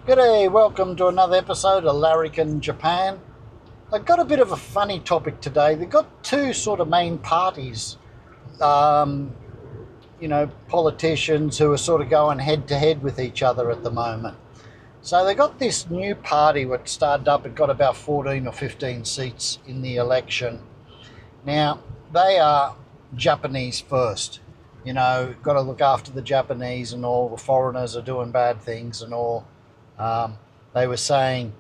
G'day, welcome to another episode of Larrikin Japan. I've got a bit of a funny topic today. They've got two sort of main parties, politicians who are sort of going head to head with each other at the moment. So they got this new party which started up, it got about 14 or 15 seats in the election. Now, they are Japanese first. Got to look after the Japanese and all, the foreigners are doing bad things and all. They were saying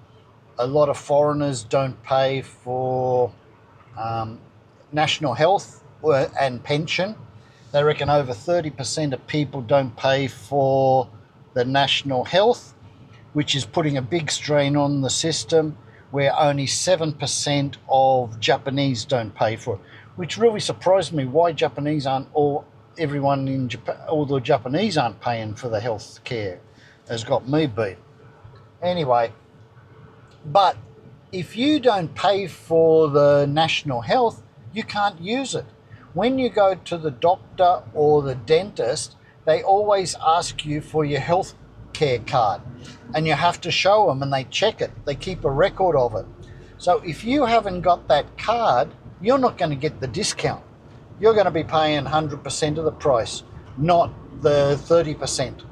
a lot of foreigners don't pay for national health and pension. They reckon over 30% of people don't pay for the national health, which is putting a big strain on the system, where only 7% of Japanese don't pay for it, which really surprised me. Why Japanese aren't everyone in Japan, all the Japanese aren't paying for the health care, has got me beat. Anyway, but if you don't pay for the national health, you can't use it. When you go to the doctor or the dentist, they always ask you for your health care card, and you have to show them and they check it. They keep a record of it. So if you haven't got that card, you're not going to get the discount. You're going to be paying 100% of the price, not the 30%.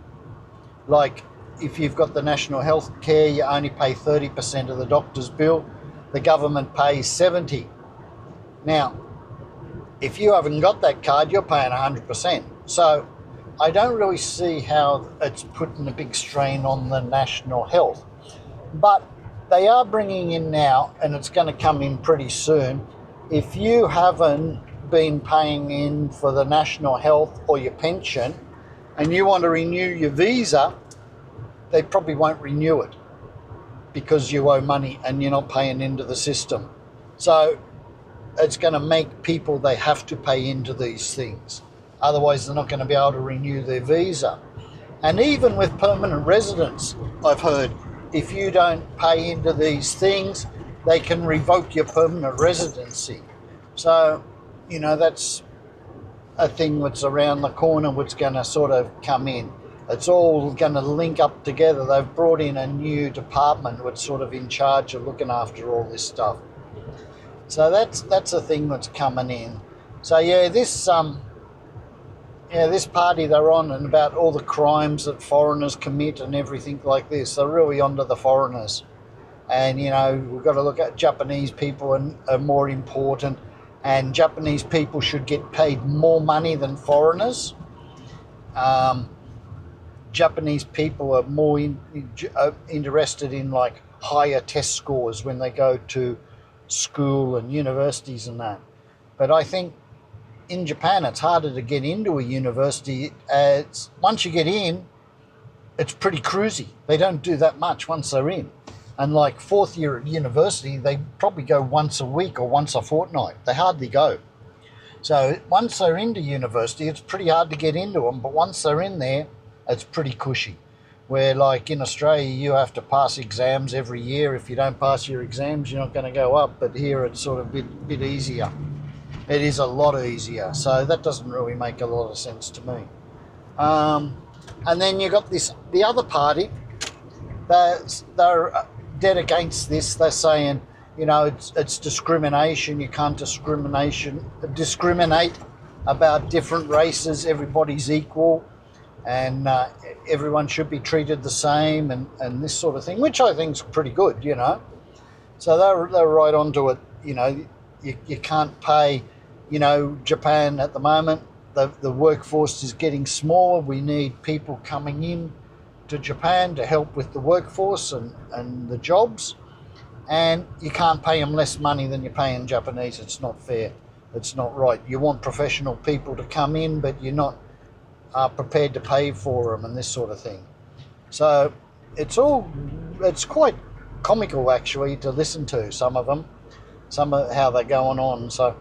Like, if you've got the national health care, you only pay 30% of the doctor's bill. The government pays 70%. Now, if you haven't got that card, you're paying 100%. So I don't really see how it's putting a big strain on the national health. But they are bringing in now, and it's going to come in pretty soon, if you haven't been paying in for the national health or your pension and you want to renew your visa, they probably won't renew it because you owe money and you're not paying into the system. So it's going to make people, they have to pay into these things. Otherwise, they're not going to be able to renew their visa. And even with permanent residents, I've heard, if you don't pay into these things, they can revoke your permanent residency. So, that's a thing that's around the corner, what's going to sort of come in. It's all going to link up together. They've brought in a new department that's sort of in charge of looking after all this stuff. So that's a thing that's coming in. So this party they're on, and about all the crimes that foreigners commit and everything like this, they're really onto the foreigners. And we've got to look at Japanese people and are more important, and Japanese people should get paid more money than foreigners. Japanese people are more interested in like higher test scores when they go to school and universities and that. But I think in Japan it's harder to get into a university. Once you get in, it's pretty cruisy. They don't do that much once they're in. And like fourth year at university, they probably go once a week or once a fortnight. They hardly go. So once they're into university, it's pretty hard to get into them. But once they're in there, it's pretty cushy. Where like in Australia, you have to pass exams every year. If you don't pass your exams, you're not going to go up. But here it's sort of a bit easier. It is a lot easier. So that doesn't really make a lot of sense to me. And then you got the other party. They're dead against this. They're saying, it's discrimination. You can't discriminate about different races. Everybody's equal. And everyone should be treated the same and this sort of thing, which I think is pretty good, So they're right onto it. You can't pay, Japan at the moment, the workforce is getting smaller. We need people coming in to Japan to help with the workforce and the jobs. And you can't pay them less money than you're paying Japanese. It's not fair. It's not right. You want professional people to come in, but you're not are prepared to pay for them and this sort of thing. So it's quite comical actually to listen to some of them, some of how they're going on. So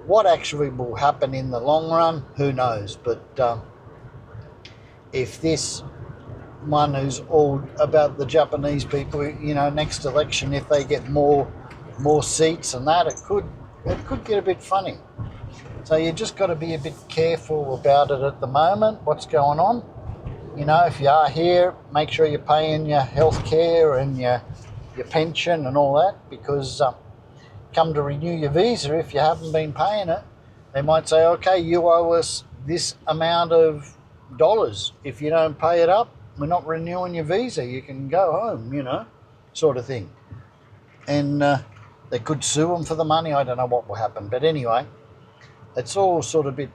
what actually will happen in the long run, who knows? But if this one who's all about the Japanese people, next election, if they get more seats and that, it could get a bit funny. So you just got to be a bit careful about it at the moment, what's going on. you know, if you are here, make sure you're paying your health care and your pension and all that, because come to renew your visa, if you haven't been paying it, they might say, okay, you owe us this amount of dollars. If you don't pay it up, we're not renewing your visa. You can go home, you know, sort of thing. And they could sue them for the money. I don't know what will happen. But anyway, it's all sort of a bit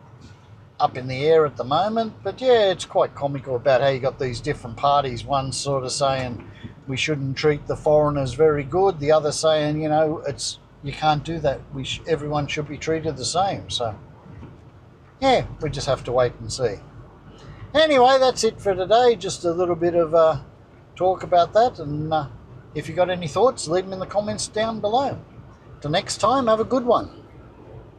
up in the air at the moment. But yeah, it's quite comical about how you got these different parties. One sort of saying we shouldn't treat the foreigners very good. The other saying, you know, you can't do that. Everyone should be treated the same. So yeah, we just have to wait and see. Anyway, that's it for today. Just a little bit of talk about that. And if you got any thoughts, leave them in the comments down below. Till next time, have a good one.